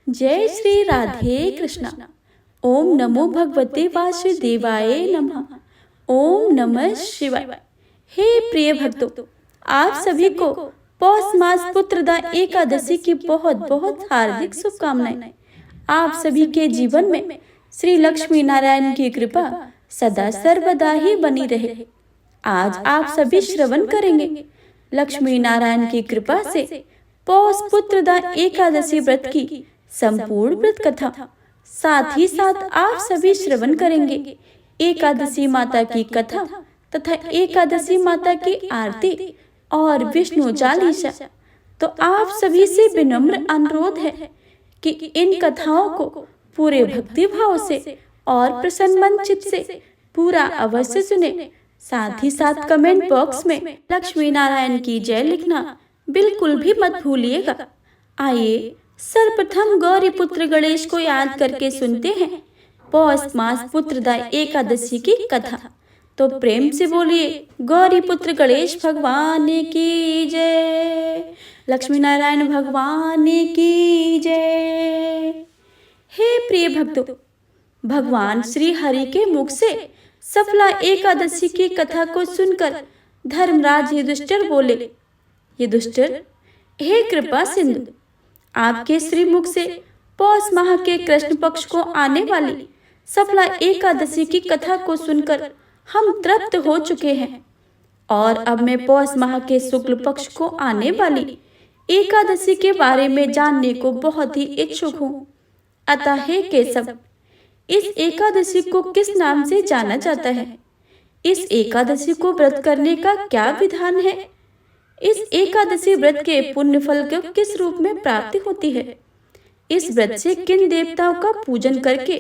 जय श्री राधे कृष्णा। ओम नमो भगवते वासुदेवाय नमः। ओम नमः शिवाय। हे प्रिय भक्तों, आप सभी को पौष मास पुत्रदा एकादशी की बहुत बहुत हार्दिक शुभकामनाएं। आप सभी के जीवन में श्री लक्ष्मी नारायण की कृपा सदा सर्वदा ही बनी रहे। आज आप सभी श्रवण करेंगे लक्ष्मी नारायण की कृपा से पौष पुत्रदा एकादशी व्रत की संपूर्ण व्रत कथा। साथ ही साथ आप सभी श्रवण करेंगे एकादशी माता की कथा तथा एकादशी माता की आरती और विष्णु चालीसा। तो आप सभी से विनम्र अनुरोध है कि इन कथाओं को पूरे भक्ति भाव से और प्रसन्न मन चित्त से पूरा अवश्य सुने। साथ ही साथ कमेंट बॉक्स में लक्ष्मी नारायण की जय लिखना बिल्कुल भी मत भूलिएगा। आइए सर्वप्रथम गौरी पुत्र गणेश को याद करके सुनते हैं पौष मास पुत्रदा एकादशी की कथा। तो प्रेम से बोलिए गौरी पुत्र गणेश भगवान की जय, लक्ष्मी नारायण भगवान की जय। हे प्रिय भक्तों, भगवान श्री हरि के मुख से सफला एकादशी की कथा को सुनकर धर्मराज युधिष्ठिर बोले, युधिष्ठिर हे कृपा सिंधु, आपके श्रीमुख से पौष माह के कृष्ण पक्ष को आने वाली सफला एकादशी की कथा को सुनकर हम तृप्त हो चुके हैं और अब मैं पौष माह के शुक्ल पक्ष को आने वाली एकादशी के बारे में जानने को बहुत ही इच्छुक हूँ। अतः हे केशव, इस एकादशी को किस नाम से जाना जाता है? इस एकादशी को व्रत करने का क्या विधान है? इस एकादशी व्रत के पुण्य फल को किस रूप में प्राप्ति होती है? इस व्रत से किन देवताओं का पूजन करके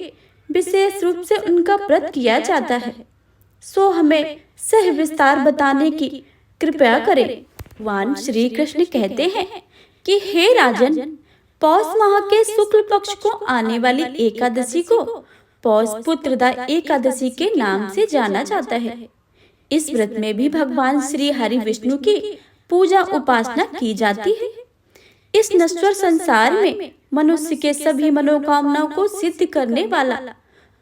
विशेष रूप से उनका व्रत किया जाता है, सो हमें सह विस्तार बताने की कृपया करें। भगवान श्री कृष्ण कहते हैं कि हे राजन, पौष माह के शुक्ल पक्ष को आने वाली एकादशी को पौष पुत्रदा एकादशी के नाम से जाना जाता है। इस व्रत में भी भगवान श्री हरि विष्णु की पूजा उपासना की जाती है। इस नश्वर संसार में मनुष्य के सभी मनोकामनाओं को सिद्ध करने वाला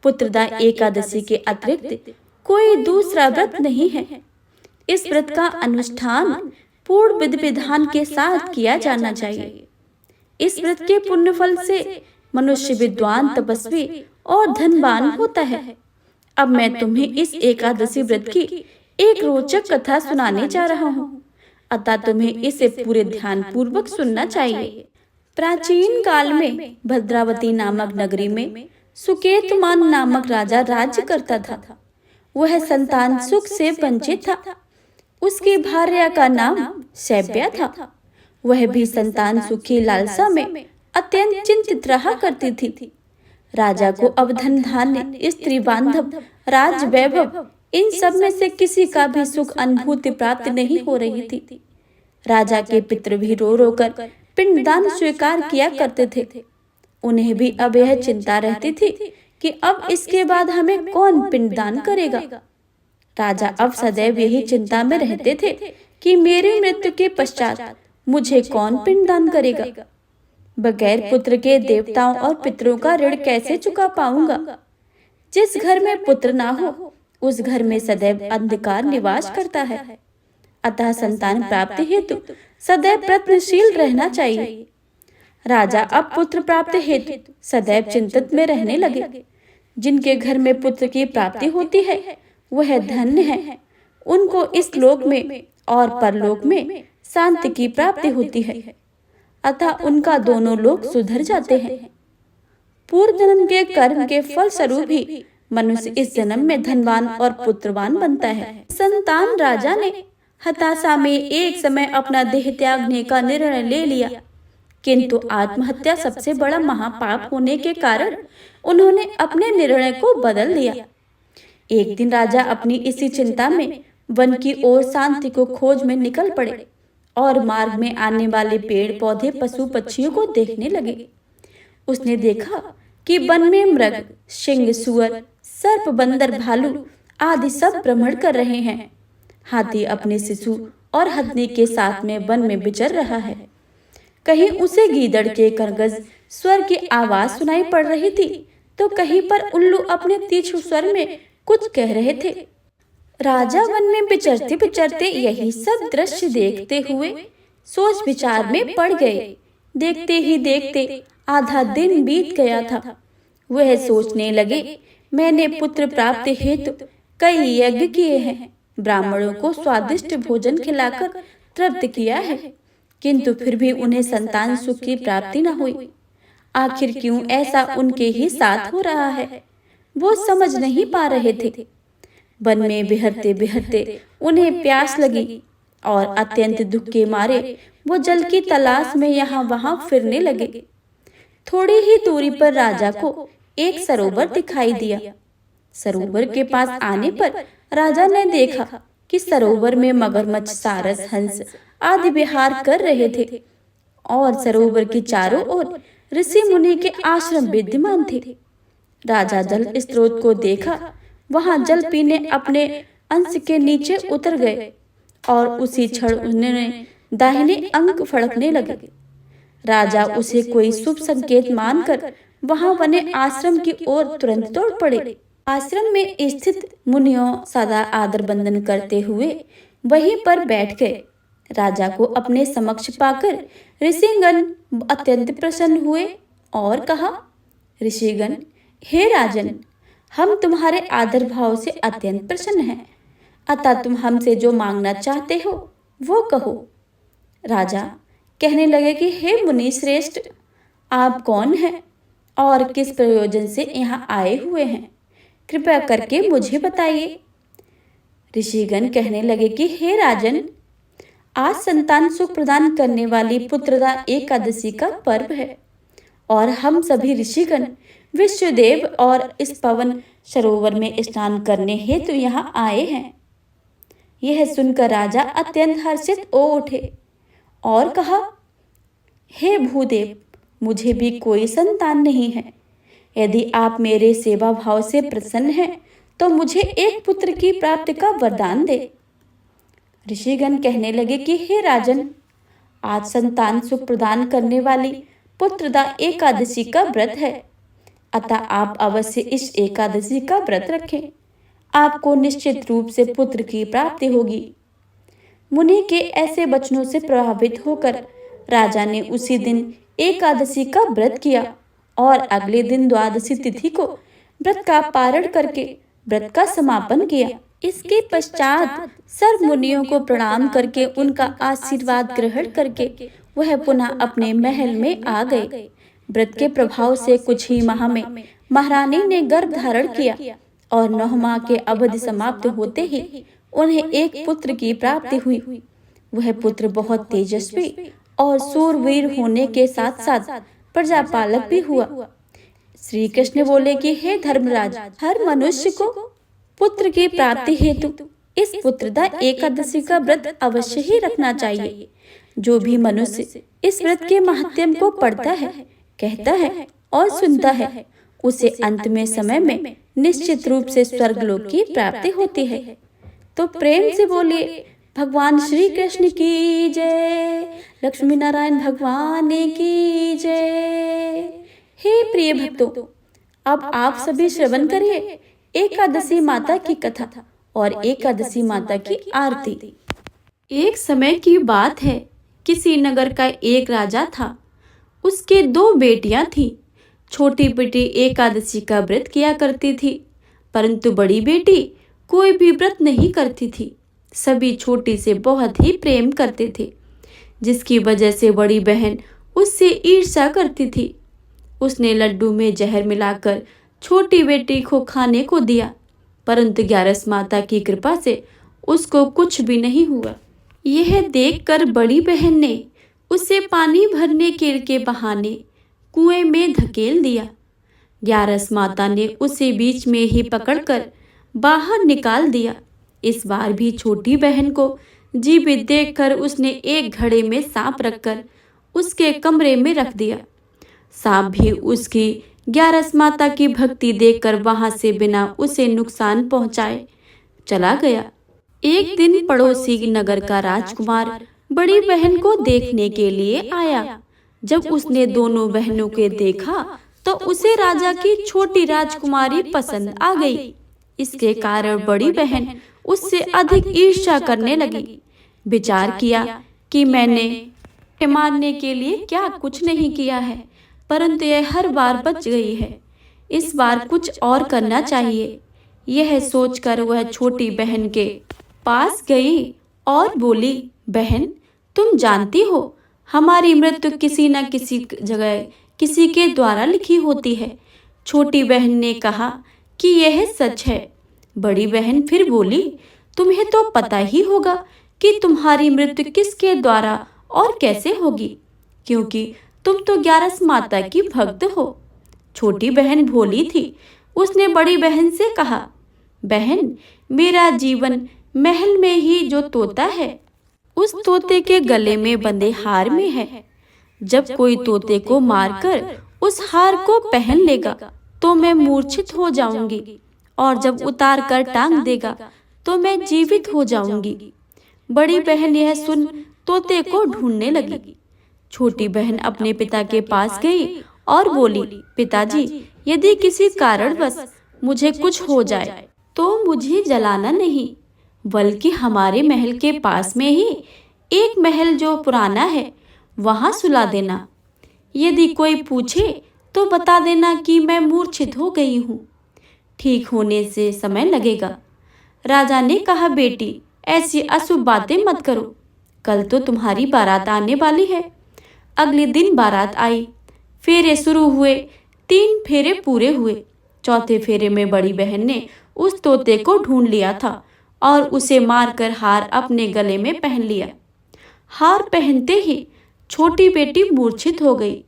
पुत्रदा एकादशी के अतिरिक्त कोई दूसरा व्रत नहीं है। इस व्रत का अनुष्ठान पूर्ण विधि विधान के साथ किया जाना चाहिए। इस व्रत के पुण्य फल से मनुष्य विद्वान, तपस्वी और धनवान होता है। अब मैं तुम्हें इस एकादशी व्रत की एक रोचक कथा सुनाने जा रहा हूँ, अतः तुम्हें इसे पूरे ध्यान पूर्वक सुनना चाहिए। प्राचीन काल में भद्रावती नामक नगरी में सुकेतुमान नामक राजा राज्य करता था। वह संतान सुख से वंचित था। उसकी भार्या का नाम शैब्या था। वह भी संतान सुख की लालसा में अत्यंत चिंतित रहा करती थी। राजा को अब धन धान्य, स्त्री बांधव, राज वैभव, इन सब में से किसी का भी सुख अनुभूति प्राप्त नहीं हो रही थी। राजा के पितृ भी रो रो कर पिंडदान स्वीकार किया करते थे। उन्हें भी अब यह चिंता रहती थी कि अब इसके बाद हमें कौन पिंडदान करेगा। राजा अब सदैव यही चिंता में रहते थे कि मेरी मृत्यु के पश्चात मुझे कौन पिंडदान करेगा। बगैर पुत्र के देवताओं और पितरों का ऋण कैसे चुका पाऊंगा। जिस घर में पुत्र ना हो उस घर में सदैव अंधकार निवास करता है। अतः संतान प्राप्ति हेतु सदैव प्रयत्नशील रहना चाहिए। राजा अब पुत्र प्राप्ति हेतु सदैव चिंतित में रहने लगे। जिनके घर में पुत्र की प्राप्ति होती है वह धन्य है। उनको इस लोक में और परलोक में शांति की प्राप्ति होती है, अतः उनका दोनों लोक सुधर जाते हैं। पूर्व जन्म के कर्म के फल स्वरूप ही मनुष्य इस जन्म में धनवान और पुत्रवान बनता है। संतान राजा ने हताशा में एक समय अपना देह त्यागने का निर्णय ले लिया, किंतु आत्महत्या सबसे बड़ा महापाप होने के कारण उन्होंने अपने निर्णय को बदल दिया। एक दिन राजा अपनी इसी चिंता में वन की ओर शांति को खोज में निकल पड़े और मार्ग में आने वाले पेड़ पौधे, पशु पक्षियों को देखने लगे। उसने देखा कि वन में मृग, सिंह, सुअर, सर्प, बंदर, भालू आदि सब भ्रमण कर रहे हैं। हाथी अपने शिशु और हथनी के साथ में वन में विचर रहा है। कहीं उसे गीदड़ के करगज स्वर की आवाज सुनाई पड़ रही थी, तो कहीं पर उल्लू अपने तीक्ष्ण स्वर में कुछ कह रहे थे। राजा वन में विचरते विचरते यही सब दृश्य देखते हुए सोच विचार में पड़ गए। देखते ही देखते आधा दिन बीत गया था। वह सोचने लगे, मैंने पुत्र प्राप्ति हेतु कई यज्ञ किए हैं, ब्राह्मणों को स्वादिष्ट भोजन खिलाकर तृप्त किया है, किंतु फिर भी उन्हें संतान सुख की प्राप्ति न हुई। आखिर क्यों ऐसा उनके ही साथ हो रहा है, वो समझ नहीं पा रहे थे। वन में बिहरते बिहरते उन्हें प्यास लगी और अत्यंत दुख के मारे वो जल की तलाश में यहाँ वहां फिरने लगे। थोड़ी ही दूरी पर राजा को एक सरोवर दिखाई दिया। सरोवर के पास आने पर राजा ने देखा कि सरोवर में मगरमच्छ, सारस, हंस आदि विहार कर रहे थे और सरोवर के चारों ओर ऋषि मुनि के आश्रम विद्यमान थे। राजा जल स्रोत को देखा, वहां जल पीने अपने अंश के नीचे उतर गए और उसी क्षण उन्होंने दाहिने अंग फड़कने लगे। राजा उसे कोई शुभ संकेत मानकर वहां बने आश्रम की ओर तुरंत दौड़ पड़े। आश्रम में स्थित मुनियों सदा आदर बंदन करते हुए वहीं पर बैठ गए। राजा को अपने समक्ष पाकर ऋषिगण अत्यंत प्रसन्न हुए और कहा, ऋषिगण, हे राजन, हम तुम्हारे आदर भाव से अत्यंत प्रसन्न हैं, अतः तुम हमसे जो मांगना चाहते हो वो कहो। राजा कहने लगे कि हे मुनि श्रेष्ठ, आप कौन हैं और किस प्रयोजन से यहाँ आए हुए हैं, कृपया करके मुझे बताइए। ऋषिगण कहने लगे कि हे राजन, आज संतान सुख प्रदान करने वाली पुत्रदा एकादशी का पर्व है और हम सभी ऋषिगण विश्वदेव और इस पवन सरोवर में स्नान करने हेतु यहाँ आए हैं। यह सुनकर राजा अत्यंत हर्षित हो उठे और कहा, हे भूदेव, मुझे भी कोई संतान नहीं है। यदि आप मेरे सेवा भाव से प्रसन्न हैं तो मुझे एक पुत्र की प्राप्ति का वरदान दे। ऋषिगण कहने लगे कि हे राजन, आज संतान सुख प्रदान करने वाली पुत्रदा एकादशी का व्रत है, अतः आप अवश्य इस एकादशी का व्रत रखें, आपको निश्चित रूप से पुत्र की प्राप्ति होगी। मुनि के ऐसे वचनों से प्रभावित होकर राजा ने उसी दिन एकादशी का व्रत किया और अगले दिन द्वादशी तिथि को व्रत का पारण करके व्रत का समापन किया। इसके पश्चात सर्व मुनियों को प्रणाम करके उनका आशीर्वाद ग्रहण करके वह पुनः अपने महल में आ गए। व्रत के प्रभाव से कुछ ही माह में महारानी ने गर्भ धारण किया और 9 माह के अवधि समाप्त होते ही उन्हें एक पुत्र की प्राप्ति हुई। वह पुत्र बहुत तेजस्वी और सूरवीर होने के साथ साथ प्रजापालक भी हुआ। श्री कृष्ण बोले कि हे धर्मराज, हर मनुष्य को पुत्र की प्राप्ति हेतु इस पुत्रदा एकादशी का व्रत अवश्य ही रखना चाहिए। जो भी मनुष्य इस व्रत के महात्म्य को पढ़ता है, कहता है और सुनता है, उसे अंत में समय में निश्चित रूप से स्वर्गलोक की प्राप्ति होती है। तो प्रेम से बोलिए भगवान श्री कृष्ण की जय, लक्ष्मी नारायण भगवान की जय। हे प्रिय भक्तों, अब आप सभी श्रवण करिए एकादशी माता की कथा और एकादशी माता की आरती। एक समय की बात है, किसी नगर का एक राजा था। उसके 2 बेटियां थीं। छोटी बेटी एकादशी का व्रत किया करती थी, परंतु बड़ी बेटी कोई भी व्रत नहीं करती थी। सभी छोटी से बहुत ही प्रेम करते थे, जिसकी वजह से बड़ी बहन उससे ईर्ष्या करती थी। उसने लड्डू में जहर मिलाकर छोटी बेटी को खाने को दिया, परंतु ग्यारस माता की कृपा से उसको कुछ भी नहीं हुआ। यह देखकर बड़ी बहन ने उसे पानी भरने के बहाने कुएं में धकेल दिया। ग्यारस माता ने उसे बीच में ही पकड़कर बाहर निकाल दिया। इस बार भी छोटी बहन को जीवित देखकर उसने एक घड़े में सांप रखकर उसके कमरे में रख दिया। सांप भी उसकी ग्यारस माता की भक्ति देखकर वहां से बिना उसे नुकसान पहुंचाए चला गया। एक दिन पड़ोसी नगर का राजकुमार बड़ी बहन को देखने के लिए आया। जब उसने दोनों बहनों के देखा तो उसे राजा की छोटी राजकुमारी पसंद आ गई। इसके कारण बड़ी बहन उससे अधिक ईर्ष्या करने लगी। विचार किया कि मैंने मारने के लिए क्या कुछ नहीं किया है, परंतु यह हर बार बच गई है। इस बार कुछ और करना चाहिए। यह सोचकर वह छोटी बहन के पास गई और बोली, बहन, तुम जानती हो हमारी मृत्यु किसी न किसी जगह किसी के द्वारा लिखी होती है। छोटी बहन ने कहा कि यह सच है। बड़ी बहन फिर बोली, तुम्हें तो पता ही होगा कि तुम्हारी मृत्यु किसके द्वारा और कैसे होगी, क्योंकि तुम तो 11 माता की भक्त हो। छोटी बहन भोली थी। उसने बड़ी बहन से कहा, बहन, मेरा जीवन महल में ही जो तोता है उस तोते के गले में बंधे हार में है। जब कोई तोते को मारकर उस हार को पहन लेगा तो मैं मूर्छित हो जाऊंगी, और जब उतार कर टांग देगा तो मैं जीवित हो जाऊंगी। बड़ी बहन यह सुन तोते को ढूंढने लगी। छोटी बहन अपने पिता के पास गई और बोली, पिताजी, यदि किसी कारणवश मुझे कुछ हो जाए तो मुझे जलाना नहीं, बल्कि हमारे महल के पास में ही एक महल जो पुराना है वहां सुला देना। यदि कोई पूछे तो बता देना कि मैं मूर्छित हो गई हूँ। ठीक होने से समय लगेगा। राजा ने कहा, बेटी, ऐसी अशुभ बातें मत करो। कल तो तुम्हारी बारात आने वाली है। अगले दिन बारात आई। फेरे शुरू हुए। 3 फेरे पूरे हुए। चौथे फेरे में बड़ी बहन ने उस तोते को ढूंढ लिया था और उसे मारकर हार अपने गले में पहन लिया। हार पहनते ही छोटी बेटी मूर्छित हो गई।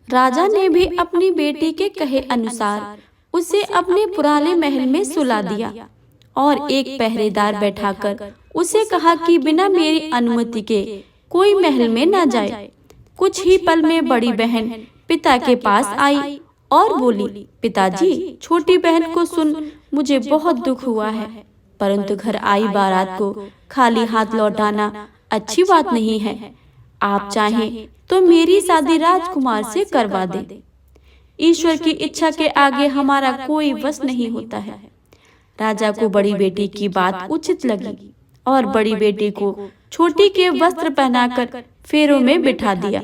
राजा ने भी अपनी बेटी के कहे अनुसार उसे अपने पुराने महल में सुला दिया और एक पहरेदार बैठाकर उसे कहा कि बिना मेरी अनुमति के कोई महल में न जाए। कुछ ही पल में बड़ी बहन पिता के पास आई और बोली, पिताजी, छोटी बहन को सुन मुझे बहुत दुख हुआ है, परंतु घर आई बारात को खाली हाथ लौटाना अच्छी बात नहीं है। आप चाहें तो मेरी शादी राजकुमार से करवा दें। ईश्वर की इच्छा के आगे हमारा कोई वश नहीं होता है। राजा को बड़ी बेटी की बात उचित लगी और बड़ी बेटी को छोटी के वस्त्र पहनाकर फेरों में बिठा दिया।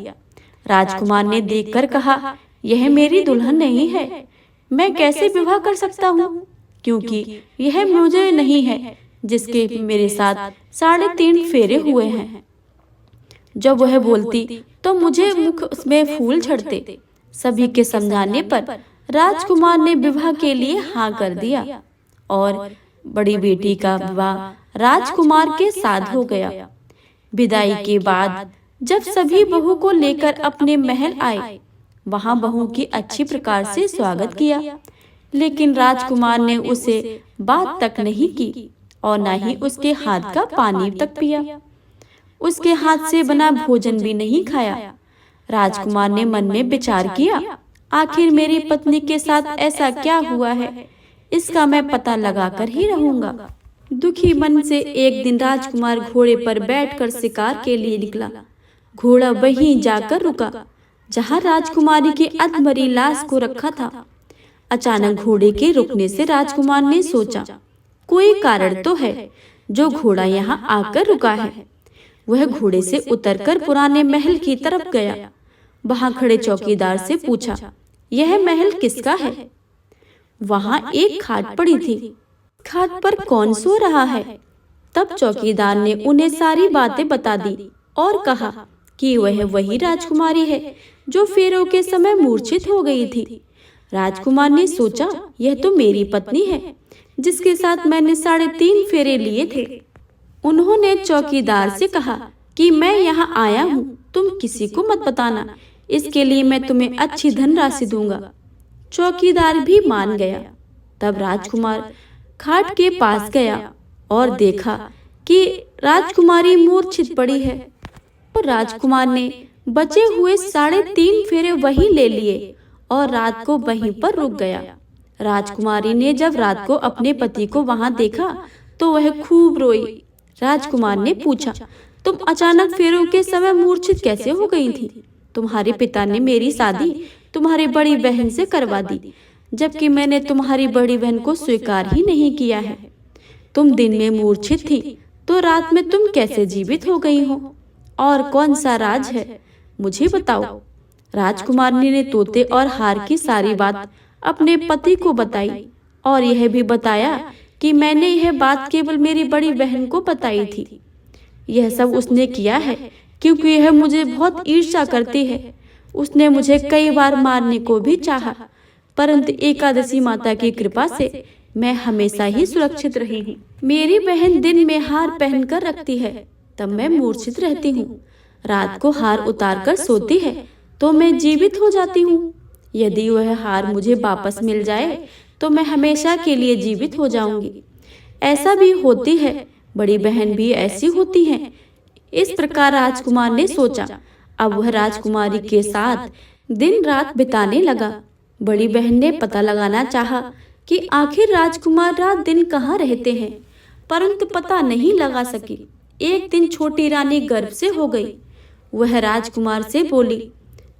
राजकुमार ने देखकर कहा, यह मेरी दुल्हन नहीं है। मैं कैसे विवाह कर सकता हूँ, क्योंकि यह मुझे नहीं है जिसके मेरे साथ 3.5 फेरे हुए हैं। जब वह बोलती तो मुझे मुख में फूल झड़ते। सभी के समझाने पर राजकुमार ने विवाह के लिए हाँ कर दिया और बड़ी बेटी का विवाह राजकुमार के साथ हो गया। विदाई के बाद जब सभी बहू को लेकर अपने महल आए, वहां बहू की अच्छी प्रकार से स्वागत किया, लेकिन राजकुमार ने उसे बात तक नहीं की और न ही उसके हाथ का पानी तक पिया। उसके हाथ से बना भोजन भी नहीं खाया। राजकुमार ने मन में विचार किया, आखिर मेरी पत्नी के साथ ऐसा क्या हुआ है, इसका मैं पता लगाकर ही रहूंगा। दुखी मन से एक दिन राजकुमार घोड़े पर बैठकर शिकार के लिए निकला। घोड़ा वहीं जाकर रुका जहां राजकुमारी की अधमरी लाश को रखा था। अचानक घोड़े के रुकने से राजकुमार ने सोचा, कोई कारण तो है जो घोड़ा यहाँ आकर रुका है। वह घोड़े से उतरकर पुराने महल की तरफ गया। वहां खड़े चौकीदार से पूछा, यह महल किसका है? वहां एक खाट पड़ी थी। खाट पर कौन सो रहा है? तब चौकीदार ने उन्हें सारी बातें बता दी और कहा कि वह वही राजकुमारी है जो फेरों के समय मूर्छित हो गई थी। राजकुमार ने सोचा, यह तो मेरी पत्नी है जिसके साथ मैंने 3.5 फेरे लिए थे। उन्होंने चौकीदार से कहा कि मैं यहाँ आया हूँ, तुम किसी को मत बताना, इसके लिए मैं तुम्हें अच्छी धनराशि दूंगा। चौकीदार भी मान गया। तब राजकुमार खाट के पास गया और देखा कि राजकुमारी मूर्छित पड़ी है। और राजकुमार ने बचे हुए 3.5 फेरे वहीं ले लिए और रात को वहीं पर रुक गया। राजकुमारी ने जब रात को अपने पति को वहां देखा तो वह खूब रोई। राजकुमार ने पूछा, तुम अचानक फेरों के समय मूर्छित कैसे हो गई थी? तुम्हारे पिता ने मेरी शादी तुम्हारी बड़ी बहन से करवा दी, जबकि मैंने तुम्हारी बड़ी बहन को स्वीकार ही नहीं किया है। तुम दिन में मूर्छित थी तो रात में तुम कैसे जीवित हो गई हो? और कौन सा राज है, मुझे बताओ। राजकुमारनी ने तोते और हार की सारी बात अपने पति को बताई और यह भी बताया कि मैंने यह बात केवल मेरी बड़ी बहन को बताई थी। यह सब उसने किया है क्योंकि यह मुझे बहुत ईर्ष्या करती है। उसने मुझे कई बार मारने को भी चाहा, परंतु एकादशी माता की कृपा से मैं हमेशा ही सुरक्षित रही हूँ। मेरी बहन दिन में हार पहनकर रखती है, तब मैं मूर्छित रहती हूँ। रात को हार उतारकर सोती है तो मैं जीवित हो जाती हूँ। यदि वह हार मुझे वापस मिल जाए तो मैं हमेशा के लिए जीवित हो जाऊंगी। ऐसा भी होती है, बड़ी बहन भी ऐसी होती है। इस प्रकार राजकुमार ने सोचा। अब वह राजकुमारी के साथ दिन रात बिताने लगा। बड़ी बहन ने पता लगाना चाहा कि आखिर राजकुमार रात दिन कहाँ रहते हैं, परंतु पता नहीं लगा सकी। एक दिन छोटी रानी गर्भ से हो गई। वह राजकुमार से बोली,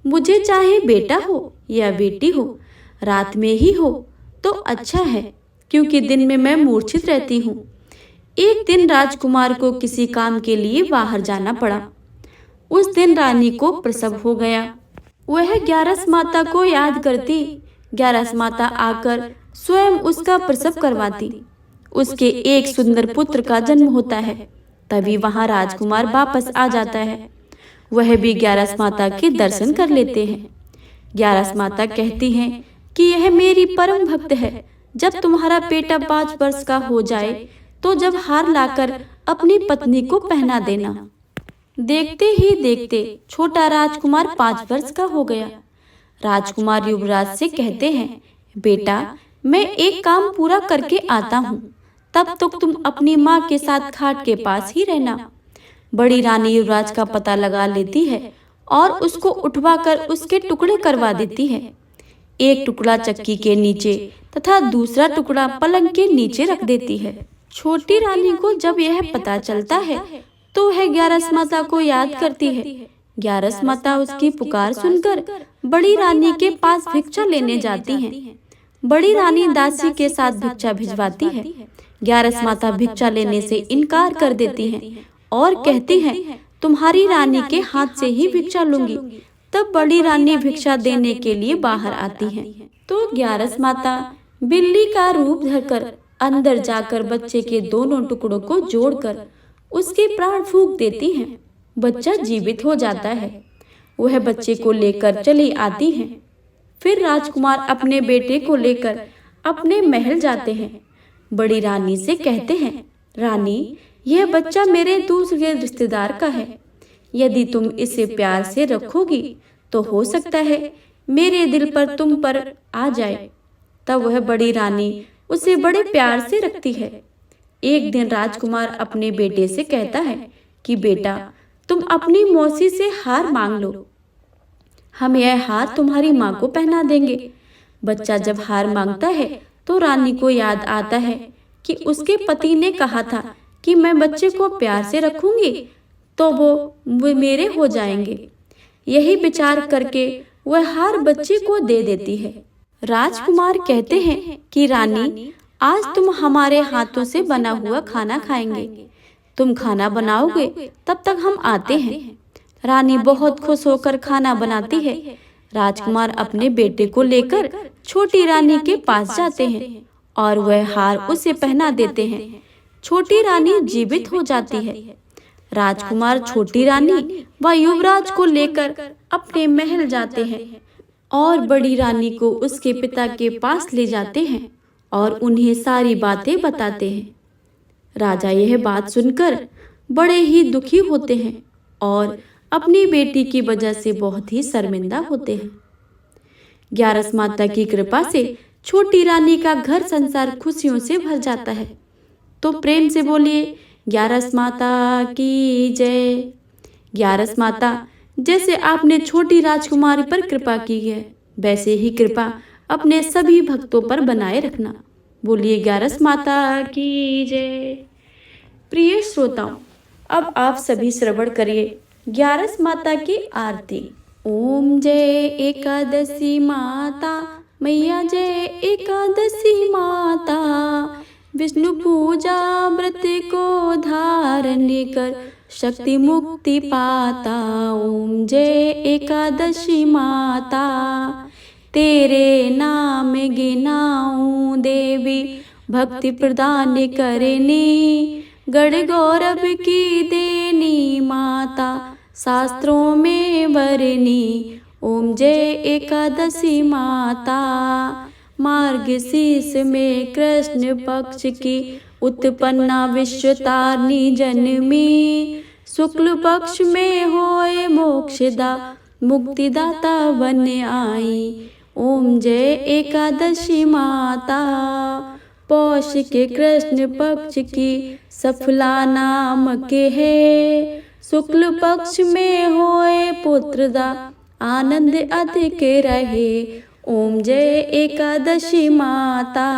मुझे चाहे बेटा हो या बेटी हो, रात में ही हो तो अच्छा है, क्योंकि दिन में मैं मूर्छित रहती हूँ। एक दिन राजकुमार को किसी काम के लिए बाहर जाना पड़ा। उस दिन रानी को प्रसव हो गया। वह ग्यारस माता को याद करती। ग्यारस माता आकर स्वयं उसका प्रसव करवाती। उसके एक सुंदर पुत्र का जन्म होता है। तभी वहां राजकुमार वापस आ जाता है। वह भी ग्यारस माता के दर्शन कर लेते हैं। ग्यारस माता कहती हैं कि यह मेरी परम भक्त है। जब तुम्हारा बेटा 5 वर्ष का हो जाए तो जब हार लाकर अपनी पत्नी को पहना देना। देखते ही देखते छोटा राजकुमार 5 वर्ष का हो गया। राजकुमार युवराज से कहते हैं, बेटा मैं एक काम पूरा करके आता हूँ, तब तक तुम अपनी माँ के साथ खाट के पास ही रहना। बड़ी रानी युवराज का पता लगा लेती है और उसको उठवाकर उसके टुकड़े करवा देती है। एक टुकड़ा चक्की के नीचे तथा दूसरा टुकड़ा पलंग के नीचे रख देती है। छोटी रानी को जब यह पता चलता है तो वह ग्यारस माता को याद करती है। ग्यारस माता उसकी पुकार सुनकर बड़ी रानी के पास भिक्षा लेने जाती हैं। बड़ी रानी दासी के साथ भिक्षा भिजवाती है। ग्यारस माता भिक्षा लेने से इनकार कर देती हैं और कहती हैं, तुम्हारी रानी के हाथ से ही भिक्षा लूंगी। तब बड़ी रानी भिक्षा देने के लिए बाहर आती हैं। तो ग्यारस माता बिल्ली का रूप धरकर अंदर जाकर बच्चे के दोनों टुकड़ों को जोड़कर उसके प्राण फूंक देती हैं। बच्चा जीवित हो जाता है। वह बच्चे को लेकर चली आती हैं। फिर राजकुमार अपने बेटे को लेकर अपने महल जाते हैं। बड़ी रानी से कहते हैं, रानी यह बच्चा मेरे दूसरे रिश्तेदार का है। यदि तुम इसे प्यार से रखोगी तो हो सकता है मेरे दिल पर तुम पर आ जाए। तब वह बड़ी रानी उसे बड़े प्यार से रखती है। एक दिन राजकुमार अपने बेटे से कहता है कि बेटा तुम अपनी मौसी से हार मांग लो, हम यह हार तुम्हारी माँ को पहना देंगे। बच्चा जब हार मांगता है तो रानी को याद आता है कि उसके पति ने कहा था कि मैं बच्चे को प्यार से रखूंगी तो वो मेरे हो जाएंगे। यही विचार करके वह हार बच्चे को दे देती है। राजकुमार कहते हैं कि रानी आज तुम हमारे हाथों से बना हुआ खाना खाएंगे। तुम खाना बनाओगे तब तक हम आते हैं। रानी बहुत खुश होकर खाना बनाती है। राजकुमार अपने बेटे को लेकर छोटी रानी के पास जाते हैं और वह हार उसे पहना देते हैं। छोटी रानी जीवित हो जाती है। राजकुमार छोटी रानी व युवराज को लेकर अपने महल जाते हैं और बड़ी रानी को उसके पिता के पास ले जाते हैं और उन्हें सारी बातें बताते हैं। राजा यह बात सुनकर बड़े ही दुखी होते हैं और अपनी बेटी की वजह से बहुत ही शर्मिंदा होते हैं। ग्यारस माता की कृपा से छोटी रानी का घर संसार खुशियों से भर जाता है। तो प्रेम से बोलिए ग्यारस माता की जय। ग्यारस माता जैसे आपने छोटी राजकुमारी पर कृपा की है, वैसे ही कृपा अपने सभी भक्तों पर बनाए रखना। बोलिए ग्यारस माता की जय। प्रिय श्रोताओं, अब आप सभी श्रवण करिए ग्यारस माता की आरती। ओम जय एकादशी माता, मैया जय एकादशी माता। विष्णु पूजा व्रत को धारण कर शक्ति मुक्ति पाता। ओम जय एकादशी माता। तेरे नाम गिनाऊं देवी, भक्ति प्रदान करनी। गढ़ गौरव की देनी माता, शास्त्रों में वरनी। ओम जय एकादशी माता। मार्गशीर्ष में कृष्ण पक्ष की उत्पन्ना विश्वतारिणी जन्मी। शुक्ल पक्ष में होए मोक्षदा, मुक्तिदाता बन आई। ओम जय एकादशी माता। पौष के कृष्ण पक्ष की सफला नाम के है। शुक्ल पक्ष में होए पुत्रदा, आनंद अधिक रहे। ओम जय एकादशी माता।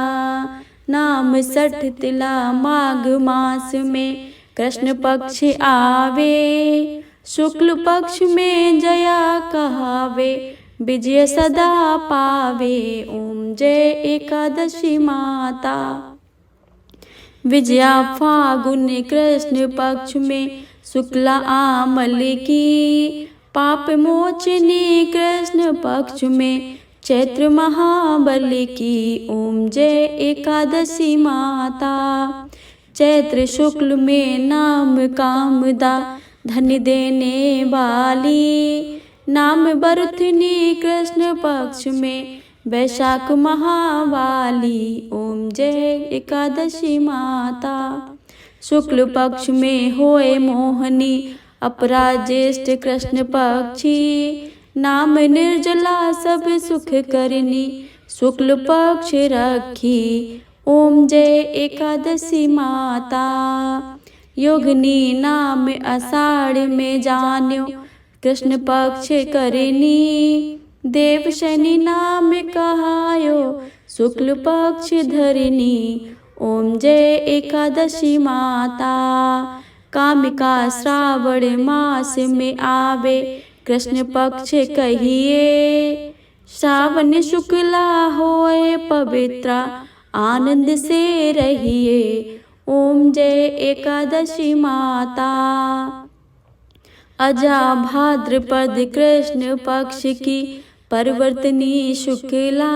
नाम सठ तिला माघ मास में कृष्ण पक्ष आवे। शुक्ल पक्ष में जया कहावे, विजय सदा पावे। ओम जय एकादशी माता। विजया फागुन कृष्ण पक्ष में शुक्ला आमल की। पाप मोचनी कृष्ण पक्ष में चैत्र महाबल की। ओम जय एकादशी माता। चैत्र शुक्ल में नाम कामदा, धन देने वाली। नाम बरुथनी कृष्ण पक्ष में वैशाख महावाली। ओम जय एकादशी माता। शुक्ल पक्ष में होए मोहनी, अपरा ज्येष्ठ कृष्ण पक्षी। नाम निर्जला सब सुख करनी, शुक्ल पक्ष रखी। ओम जय एकादशी माता। योगिनी नाम आषाढ़ में जान्यो, कृष्ण पक्ष करनी। देव शनि नाम कहायो, शुक्ल पक्ष धरनी। ओम जय एकादशी माता। कामिका श्रावण मास में आवे, कृष्ण पक्ष कहिए। श्रावण शुक्ला होए पवित्र, आनंद से रहिए। ओम जय एकादशी माता। अजा भाद्रपद कृष्ण पक्ष की परिवर्तनी शुक्ला।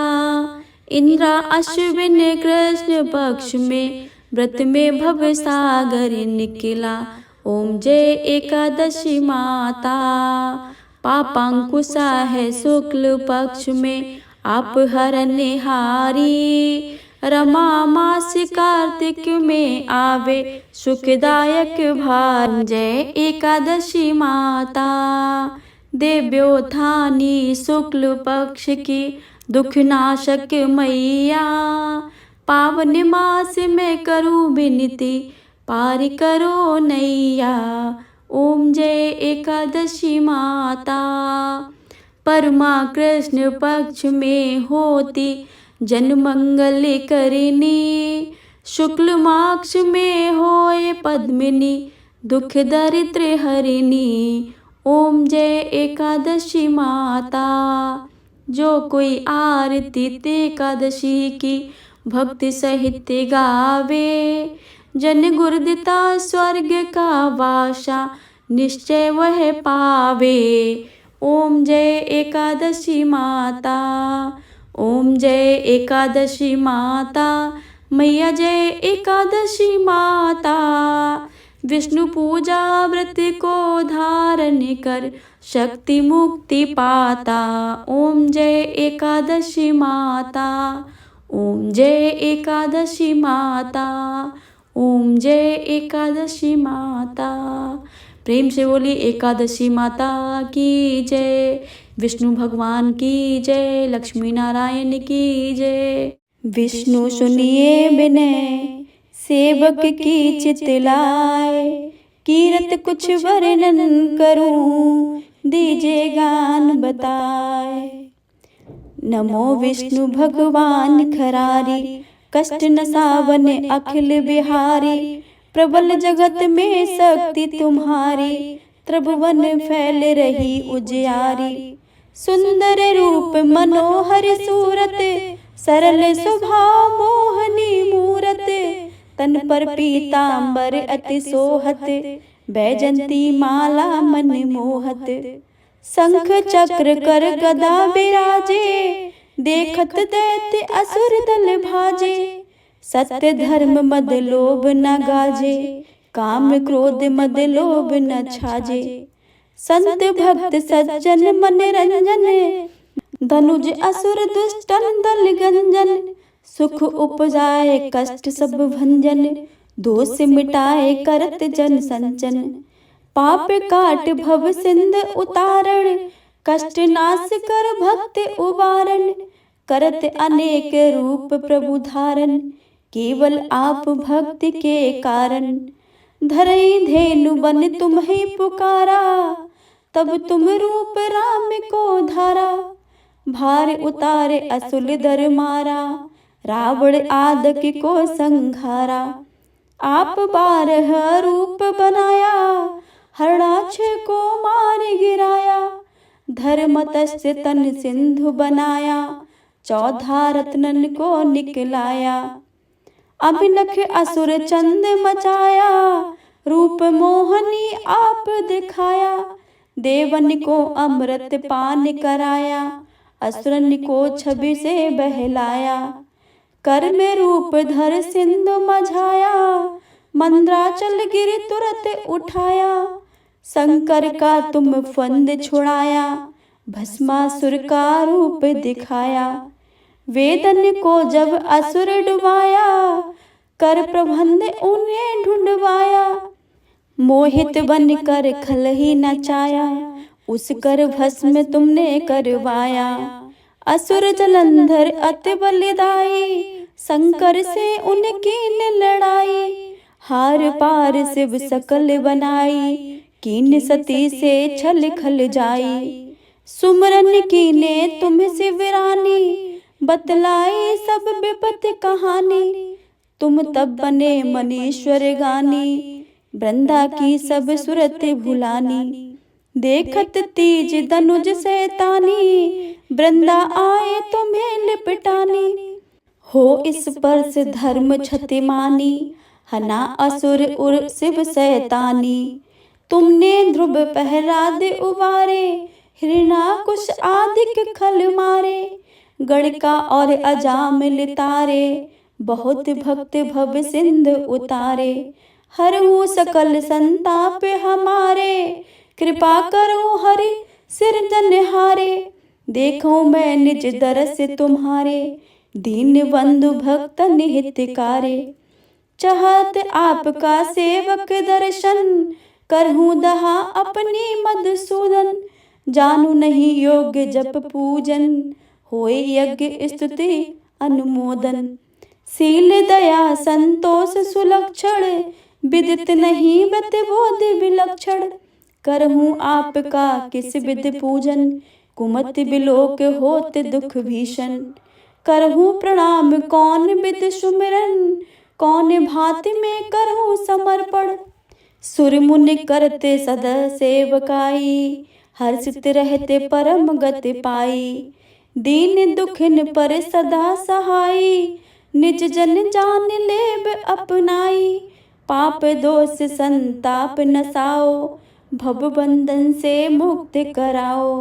इंद्रा अश्विन कृष्ण पक्ष में व्रत में भव सागर निकला। ओम जय एकादशी माता। पापांकुशा है शुक्ल पक्ष में आप हरनिहारी। रमा मास कार्तिक में आवे, सुखदायक भार। जय एकादशी माता। देव्योत्थानी शुक्ल पक्ष की दुख नाशक मैया। पावन मास में करूं विनती, पार करो नैया। ओम जय एकादशी माता। परमा कृष्ण पक्ष में होती जन मंगल करनी। शुक्ल माक्ष में होए पद्मिनी, दुख दरिद्र हरिणी। ओम जय एकादशी माता। जो कोई आरती एकादशी की भक्ति सहित गावे, जन गुरुदिता स्वर्ग का वासा निश्चय वह पावे। ओम जय एकादशी माता। ओम जय एकादशी माता। मैया जय एकादशी माता। विष्णु पूजा व्रत को धारण कर शक्ति मुक्ति पाता। ओम जय एकादशी माता। ओम जय एकादशी माता। ओम जय एकादशी माता। प्रेम से बोली एकादशी माता की जय। विष्णु भगवान की जय। लक्ष्मी नारायण की जय। विष्णु सुनिए विनय, सेवक की चितलाए। कीरत कुछ वर्णन करूं, दीजिए गान बताए। नमो विष्णु भगवान खरारी, कष्ट न सावन अखिल बिहारी। प्रबल जगत में शक्ति तुम्हारी, त्रिभुवन फैल रही उजियारी। सुंदर रूप मनोहर सूरत, सरल स्वभाव मोहनी मूरत, तन पर पीतांबर अति सोहत, बैजंती माला मन मोहत। शंख चक्र कर गदा बिराजे, देखत दैत्य असुर दल भाजे। सत्य धर्म मद लोभ न गाजे, काम क्रोध मद लोभ न छाजे। संत भक्त सज्जन मन रंजन, धनुज असुर दुष्टन दल गंजन। सुख उपजाए कष्ट सब भंजन, दोष मिटाए करत जन संचन। पाप काट भव सिंध उतारण, कष्ट नाश कर भक्त उबारण। करत अनेक रूप प्रभु धारण, केवल आप भक्ति के कारण। धरई धेनु बन तुम्हें पुकारा, तब तुम रूप राम को धारा। भार उतारे असुर दर मारा, रावण आदक को संघारा। आप 12 रूप बनाया, हरणाक्ष को मार गिराया। धर्मतस्य तन सिंधु बनाया, 14 रत्नन को निकलाया। अभिनख असुर चंद मचाया, रूप मोहनी आप दिखाया। देवन को अमृत पान कराया, असुरन को छवि से बहलाया। कर में रूप धर सिंधु मझाया, मंद्राचल गिर तुरत उठाया। शंकर का तुम फंद छुड़ाया, भस्मासुर का रूप दिखाया। वेदन को जब असुर डुबाया, कर प्रबंध उन्हें ढूंढवाया। मोहित बन कर खल ही नचाया, उस कर भस्म तुमने करवाया। असुर जलंधर अति बलिदाई, शंकर से उनकी लड़ाई। हार पार शिव सकल बनाई, कीन सती से छल खल जाई। सुमरन कीने तुम शिवरानी, बतलाई सब विपत कहानी। तुम तब बने मनीश्वर गानी, वृंदा की सब सुरत भुलानी। देखत तीज धनुज शैतानी, वृंदा आए तुम्हें लिपटानी। हो इस पर से धर्म क्षतिमानी, हना असुर उर शिव शैतानी। तुमने ध्रुव पहराद उबारे, हिरणाकुश आदिक खल मारे। गणिका और अजामिल तारे, बहुत भक्त भव सिंध उतारे। हरहु सकल संताप हमारे, कृपा करो हरि सिरजनहारे। देखो मैं निज दरस तुम्हारे, दीन बंधु भक्तन हितकारे। चाहत आपका सेवक दर्शन, करहूँ दहा अपनी मधुसूदन। जानू नहीं योग्य जप पूजन, होए यज्ञ स्तुति अनुमोदन। शील दया संतोष सुलक्षण, विदित नहीं बत बोध विलक्षण। करहूँ आपका किस विध पूजन, कुमत बिलोक होत दुख भीषण। करहूँ प्रणाम कौन विध सुमिरन, कौन भांति में करहूँ समर्पण। सुर मुनि करते सदा सेवकाई, हर्षित रहते परम गति पाई। दीन दुखिन पर सदा सहाई, निज जन जान लेब अपनाई। पाप दोष संताप नसाओ, भव बंधन से मुक्त कराओ।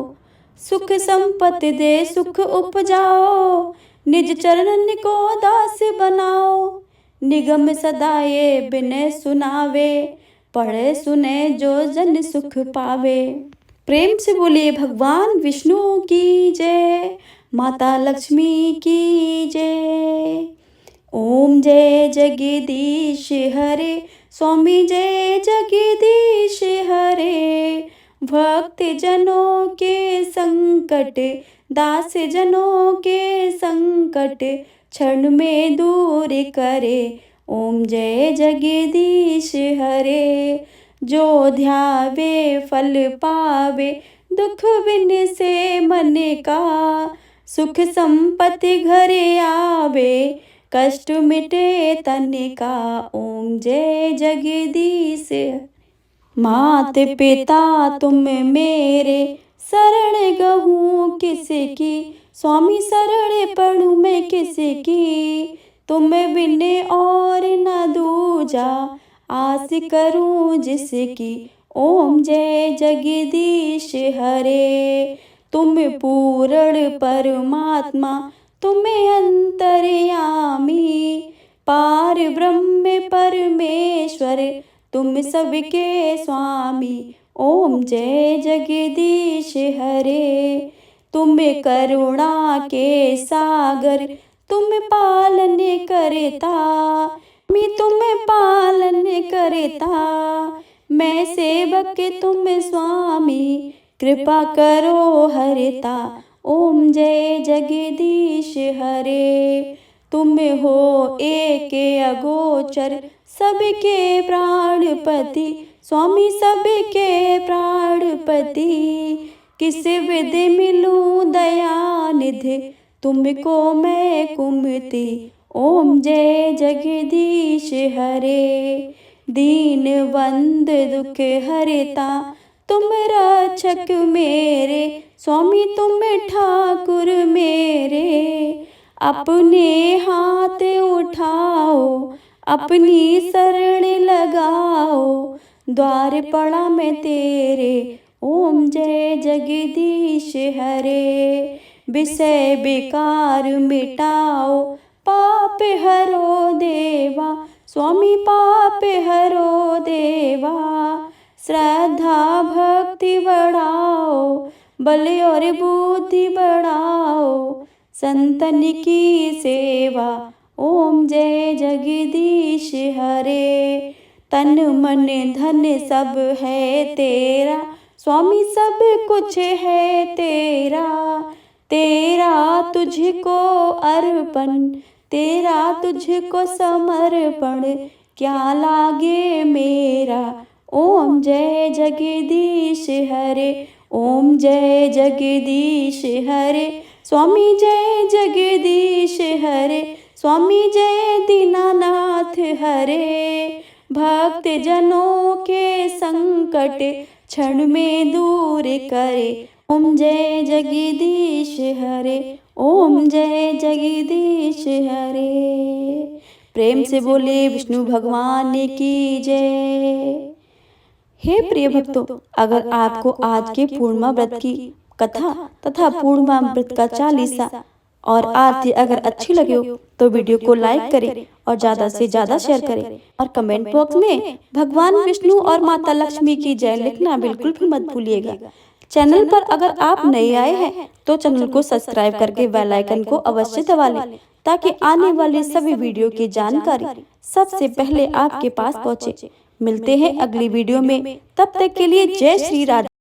सुख संपत्ति दे सुख उपजाओ, निज चरणन को दास बनाओ। निगम सदा ये बिनय सुनावे, पढ़े सुने जो जन सुख पावे। प्रेम से बोलिए भगवान विष्णु की जय, माता लक्ष्मी की जय। ओम जय जगदीश हरे, स्वामी जय जगदीश हरे। भक्त जनों के संकट, दास जनों के संकट, क्षण में दूर करे। ओम जय जगदीश हरे। जो ध्यावे फल पावे, दुख बिन से मन का। सुख संपत्ति घर आवे, कष्ट मिटे तन का। ओम जय जगदीश। मात पिता तुम मेरे, शरण गहूँ किसकी, स्वामी शरण पढ़ूँ मैं किसकी। तुम बिन और न दूजा, आस करूँ जिसकी। ओम जय जगदीश हरे। तुम पूर्ण परमात्मा, तुम अंतर्यामी, पार ब्रह्म परमेश्वर, तुम सबके स्वामी। ओम जय जगदीश हरे। तुम करुणा के सागर, तुम पालन करता, तुम पालन करता। मैं सेवक तुम स्वामी, कृपा करो हरता। ओम जय जगदीश हरे। तुम हो एक अगोचर, सबके प्राणपति, स्वामी सबके प्राणपति। किस विधि मिलूं दयानिधि, तुमको मैं कुमति। ओम जय जगदीश हरे। दीन बंद दुख हरता, तुम रक्षक मेरे, स्वामी तुम ठाकुर मेरे। अपने हाथ उठाओ, अपनी शरण लगाओ, द्वार पड़ा मैं तेरे। ओम जय जगदीश हरे। विषय विकार मिटाओ, पाप हरो देवा, स्वामी पाप हरो देवा। श्रद्धा भक्ति बढ़ाओ, बल और बुद्धि बढ़ाओ, संतन की सेवा। ओम जय जगदीश हरे। तन मन धन सब है तेरा, स्वामी सब कुछ है तेरा। तेरा तुझको अर्पण, तेरा तुझको समर्पण, क्या लागे मेरा। ओम जय जगदीश हरे। ओम जय जगदीश हरे। स्वामी जय जगदीश हरे। स्वामी जय दीनानाथ हरे। भक्त जनों के संकट क्षण में दूर करे। ओम जय जगदीश हरे। ओम जय जगदीश हरे। प्रेम से बोले विष्णु भगवान की जय। हे प्रिय भक्तों, अगर आपको आज के पूर्णिमा व्रत की कथा तथा पूर्णिमा व्रत का चालीसा और आरती अगर अच्छी लगे हो तो वीडियो को लाइक करें और ज्यादा से ज्यादा शेयर करें और कमेंट बॉक्स में भगवान विष्णु और माता लक्ष्मी की जय लिखना बिल्कुल भी मत भूलिएगा। चैनल पर अगर आप नए आए हैं तो चैनल को सब्सक्राइब करके बेल आइकन को अवश्य दबा लें ताकि आने वाली सभी वीडियो की जानकारी सबसे पहले आपके पास पहुंचे। मिलते हैं अगली वीडियो में, तब तक के लिए जय श्री राधे।